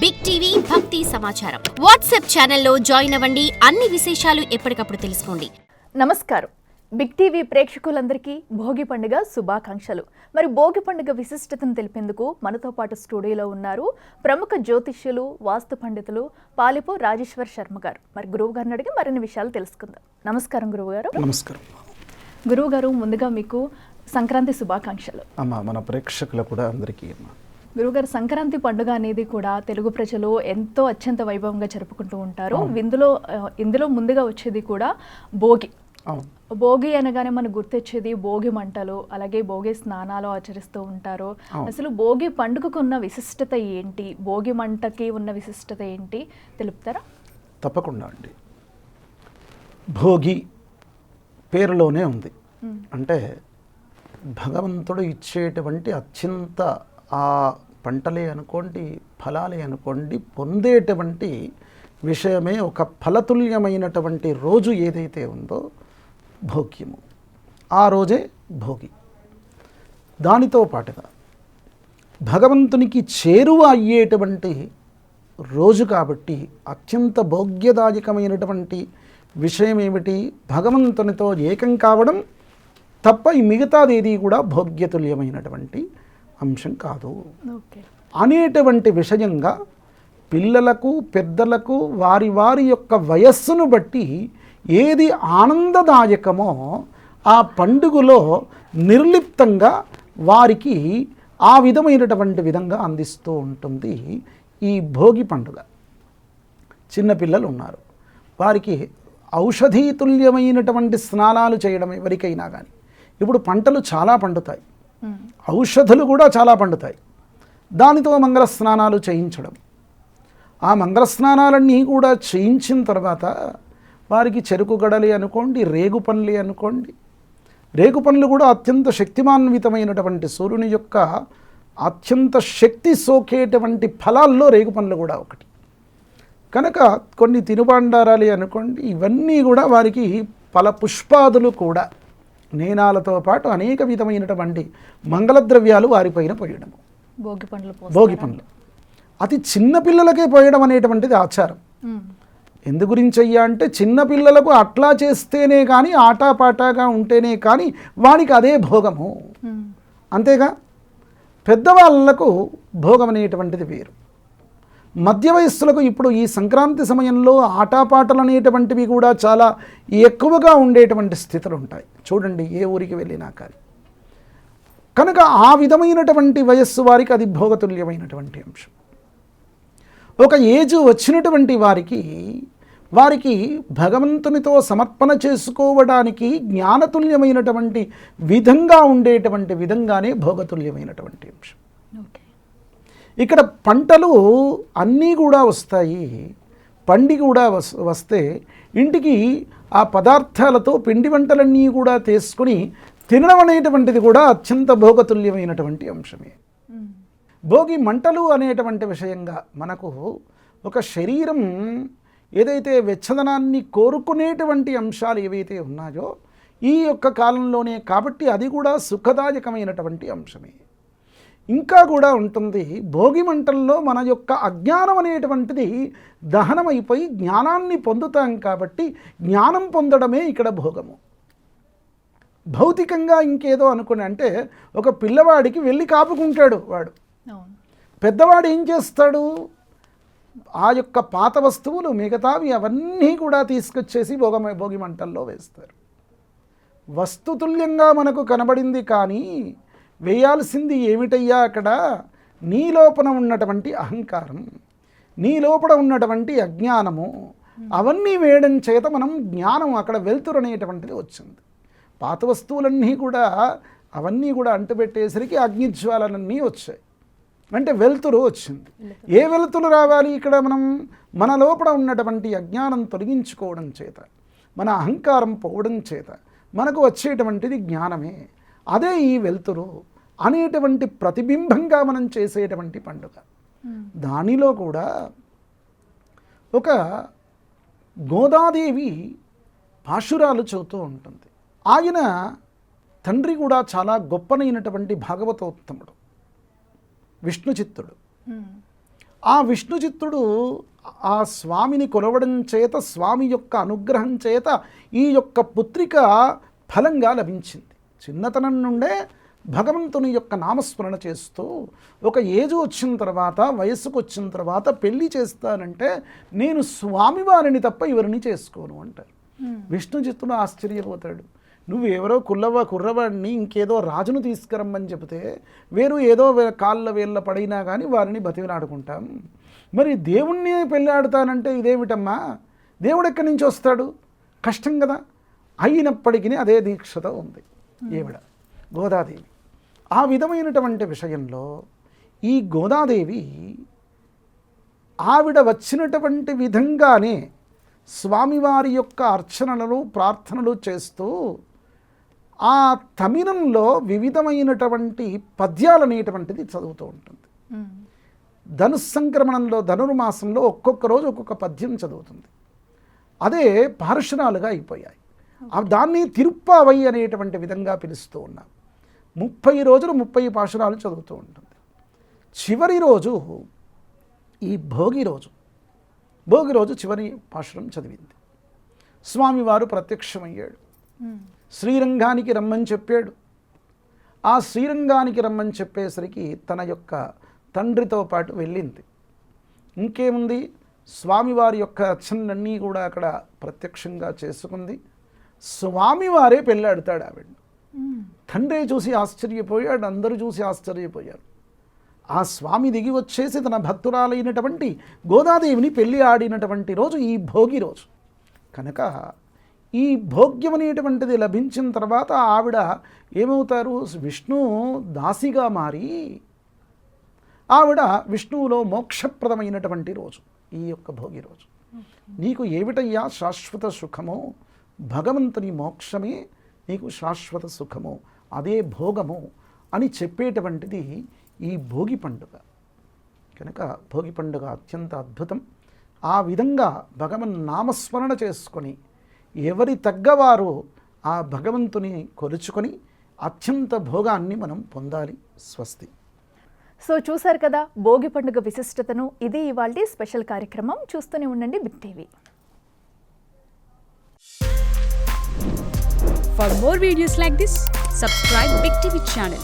Big TV భక్తి సమాచారం WhatsApp ఛానల్లో జాయిన్ అవ్వండి. అన్ని విశేషాలు ఎప్పటికప్పుడు తెలుసుకోండి. నమస్కారం. బిగ్ టీవీ ప్రేక్షకులందరికీ భోగి పండుగ శుభాకాంక్షలు. మరి భోగి పండుగ విశిష్టతను తెలిపేందుకు మనతో పాటు స్టూడియోలో ఉన్నారు ప్రముఖ జ్యోతిష్యులు, వాస్తు పండితులు పాలిపో రాజేశ్వర్ శర్మ గారు. మరి గురువు గారిని అడిగి మరిన్ని విషయాలు తెలుసుకుందాం. నమస్కారం గురువు గారు. నమస్కారం గురువు గారు, ముందుగా మీకు సంక్రాంతి శుభాకాంక్షలు. అమ్మా, మన ప్రేక్షకులు కూడా అందరికీ. గురువుగారు, సంక్రాంతి పండుగ అనేది కూడా తెలుగు ప్రజలు ఎంతో అత్యంత వైభవంగా జరుపుకుంటూ ఉంటారు. ఇందులో ముందుగా వచ్చేది కూడా భోగి. భోగి అనగానే మనకు గుర్తొచ్చేది భోగి మంటలు, అలాగే భోగి స్నానాలు ఆచరిస్తూ ఉంటారు. అసలు భోగి పండుగకు ఉన్న విశిష్టత ఏంటి, భోగి మంటకి ఉన్న విశిష్టత ఏంటి తెలుపుతారా? తప్పకుండా అండి. భోగి పేరులోనే ఉంది. అంటే భగవంతుడు ఇచ్చేటువంటి అత్యంత ఆ పంటలే అనుకోండి, ఫలాలే అనుకోండి, పొందేటువంటి విషయమే ఒక ఫలతుల్యమైనటువంటి రోజు ఏదైతే ఉందో భోగ్యము, ఆ రోజే భోగి. దానితో పాటుగా భగవంతునికి చేరువ అయ్యేటువంటి రోజు కాబట్టి అత్యంత భోగ్యదాయకమైనటువంటి విషయం ఏమిటి? భగవంతునితో ఏకం కావడం తప్ప ఈ మిగతాదేది కూడా భోగ్యతుల్యమైనటువంటి అంశం కాదు అనేటువంటి విషయంగా పిల్లలకు, పెద్దలకు వారి వారి యొక్క వయస్సును బట్టి ఏది ఆనందదాయకమో ఆ పండుగలో నిర్లిప్తంగా వారికి ఆ విధమైనటువంటి విధంగా అందిస్తూ ఉంటుంది ఈ భోగి పండుగ. చిన్నపిల్లలు ఉన్నారు, వారికి ఔషధీతుల్యమైనటువంటి స్నానాలు చేయడం ఎవరికైనా కానీ. ఇప్పుడు పంటలు చాలా పండుతాయి, ఔషధులు కూడా చాలా పండుతాయి. దానితో మంగళ స్నానాలు చేయించడం, ఆ మంగళ స్నానాలన్నీ కూడా చేయించిన తర్వాత వారికి చెరుకు గడలి అనుకోండి, రేగు పండ్లు అనుకోండి. రేగు పండ్లు కూడా అత్యంత శక్తిమాన్వితమైనటువంటి సూర్యుని యొక్క అత్యంత శక్తి సోకేటువంటి ఫలాల్లో రేగు పండ్లు కూడా ఒకటి కనుక కొన్ని తినుబండారాలు అనుకోండి. ఇవన్నీ కూడా వారికి ఫల పుష్పాదులు కూడా నేనాలతో పాటు అనేక విధమైనటువంటి మంగళద్రవ్యాలు వారిపైన పోయడము. భోగి పండ్లు అతి చిన్నపిల్లలకే పోయడం అనేటువంటిది ఆచారం. ఎందు గురించి అయ్యా అంటే చిన్నపిల్లలకు అట్లా చేస్తేనే కానీ, ఆటాపాటాగా ఉంటేనే కానీ వానికి అదే భోగము. అంతేగా పెద్దవాళ్ళకు భోగం అనేటువంటిది వేరు. మధ్య వయస్సులకు ఇప్పుడు ఈ సంక్రాంతి సమయంలో ఆటాపాటలు అనేటువంటివి కూడా చాలా ఎక్కువగా ఉండేటువంటి స్థితులు ఉంటాయి. చూడండి, ఏ ఊరికి వెళ్ళినా కానీ. కనుక ఆ విధమైనటువంటి వయస్సు వారికి అది భోగతుల్యమైనటువంటి అంశం. ఒక ఏజ్ వచ్చినటువంటి వారికి భగవంతునితో సమర్పణ చేసుకోవడానికి జ్ఞానతుల్యమైనటువంటి విధంగా ఉండేటువంటి విధంగానే భోగతుల్యమైనటువంటి అంశం. ఇక్కడ పంటలు అన్నీ కూడా వస్తాయి. పండి కూడా వస్తే ఇంటికి ఆ పదార్థాలతో పిండి వంటలన్నీ కూడా తీసుకుని తినడం అనేటువంటిది కూడా అత్యంత భోగతుల్యమైనటువంటి అంశమే. భోగి మంటలు అనేటువంటి విషయంగా మనకు ఒక శరీరం ఏదైతే వెచ్చదనాన్ని కోరుకునేటువంటి అంశాలు ఏవైతే ఉన్నాయో ఈ యొక్క కాలంలోనే కాబట్టి అది కూడా సుఖదాయకమైనటువంటి అంశమే. ఇంకా కూడా ఉంటుంది, భోగి మంటల్లో మన యొక్క అజ్ఞానం అనేటువంటిది దహనమైపోయి జ్ఞానాన్ని పొందుతాం కాబట్టి జ్ఞానం పొందడమే ఇక్కడ భోగము. భౌతికంగా ఇంకేదో అనుకుని అంటే ఒక పిల్లవాడికి వెళ్ళి కాపుకుంటాడు వాడు. పెద్దవాడు ఏం చేస్తాడు? ఆ యొక్క పాత వస్తువులు మిగతావి అవన్నీ కూడా తీసుకొచ్చేసి భోగి మంటల్లో వేస్తారు. వస్తుతుల్యంగా మనకు కనబడింది కానీ వేయాల్సింది ఏమిటయ్యా అక్కడ? నీ లోపల ఉన్నటువంటి అహంకారం, నీ లోపల ఉన్నటువంటి అజ్ఞానము, అవన్నీ వేయడం చేత మనం జ్ఞానం అక్కడ వెలుతురు అనేటువంటిది వచ్చింది. పాత వస్తువులన్నీ కూడా అవన్నీ కూడా అంటుపెట్టేసరికి అగ్నిజ్వాలన్నీ వచ్చాయి, అంటే వెలుతురు వచ్చింది. ఏ వెలుతురు రావాలి ఇక్కడ? మన లోపల ఉన్నటువంటి అజ్ఞానం తొలగించుకోవడం చేత, మన అహంకారం పోవడం చేత మనకు వచ్చేటువంటిది జ్ఞానమే. అదే ఈ వెలుతురు అనేటువంటి ప్రతిబింబంగా మనం చేసేటువంటి పండుగ. దానిలో కూడా ఒక గోదాదేవి పాశురాలు చెబుతూ ఉంటుంది. ఆయన తండ్రి కూడా చాలా గొప్పనైనటువంటి భాగవతోత్తముడు, విష్ణు చిత్తుడు. ఆ విష్ణుచిత్తుడు ఆ స్వామిని కొలవడం చేత, స్వామి యొక్క అనుగ్రహం చేత ఈ యొక్క పుత్రిక ఫలంగా లభించింది. చిన్నతనం నుండే భగవంతుని యొక్క నామస్మరణ చేస్తూ ఒక ఏజ్ వచ్చిన తర్వాత, వయస్సుకు వచ్చిన తర్వాత పెళ్లి చేస్తానంటే నేను స్వామివారిని తప్ప ఎవరిని చేసుకోను అంటారు. విష్ణుచిత్తుడు ఆశ్చర్యపోతాడు. నువ్వు ఎవరో కుర్రవాడిని ఇంకేదో రాజును తీసుకురమ్మని చెబితే వేరు ఏదో కాళ్ళ వేళ్ళ పడినా కానీ వారిని బతికినాడుకుంటాం. మరి దేవుణ్ణి పెళ్ళాడుతానంటే ఇదేమిటమ్మా, దేవుడు ఎక్కడి నుంచి వస్తాడు, కష్టం కదా. అయినప్పటికీ అదే దీక్షతో ఉంది ఈవిడ గోదాదేవి. ఆ విధమైనటువంటి విషయంలో ఈ గోదాదేవి ఆవిడ వచ్చినటువంటి విధంగానే స్వామివారి యొక్క అర్చనలు ప్రార్థనలు చేస్తూ ఆ తమిళంలో వివిధమైనటువంటి పద్యాలు అనేటువంటిది చదువుతూ ఉంటుంది. ధనుస్సంక్రమణంలో ధనుర్మాసంలో ఒక్కొక్క రోజు ఒక్కొక్క పద్యం చదువుతుంది. అదే పార్షణాలుగా అయిపోయాయి. దాన్ని తిరుప్పావై అనేటువంటి విధంగా పిలుస్తూ ఉన్నాం. 30 రోజులు 30 పాశురాలు చదువుతూ ఉంటుంది. చివరి రోజు ఈ భోగి రోజు చివరి పాశురం చదివింది. స్వామివారు ప్రత్యక్షమయ్యాడు. శ్రీరంగానికి రమ్మని చెప్పాడు. ఆ శ్రీరంగానికి రమ్మని చెప్పేసరికి తన యొక్క తండ్రితో పాటు వెళ్ళింది. ఇంకేముంది, స్వామివారి యొక్క అర్చనలన్నీ కూడా అక్కడ ప్రత్యక్షంగా చేసుకుంది. స్వామివారే పెళ్ళాడుతాడు ఆవిడ. తండ్రి చూసి ఆశ్చర్యపోయాడు, అందరూ చూసి ఆశ్చర్యపోయారు. ఆ స్వామి దిగి వచ్చేసి తన భక్తురాలైనటువంటి గోదాదేవిని పెళ్ళి ఆడినటువంటి రోజు ఈ భోగి రోజు కనుక ఈ భోగ్యం అనేటువంటిది లభించిన తర్వాత ఆవిడ ఏమవుతారు, విష్ణు దాసిగా మారి ఆవిడ విష్ణువులో మోక్షప్రదమైనటువంటి రోజు ఈ యొక్క భోగి రోజు. నీకు ఏమిటయ్యా శాశ్వత సుఖమో, భగవంతుని మోక్షమే నీకు శాశ్వత సుఖము, అదే భోగము అని చెప్పేటువంటిది ఈ భోగి పండుగ. కనుక భోగి పండుగ అత్యంత అద్భుతం. ఆ విధంగా భగవన్ నామస్మరణ చేసుకొని ఎవరి తగ్గవారు ఆ భగవంతుని కొలుచుకొని అత్యంత భోగాన్ని మనం పొందాలి. స్వస్తి. సో చూసారు కదా భోగి పండుగ విశిష్టతను. ఇది ఇవాల్టి స్పెషల్ కార్యక్రమం. చూస్తూనే ఉండండి Big TV. For more videos like this, subscribe Big TV channel.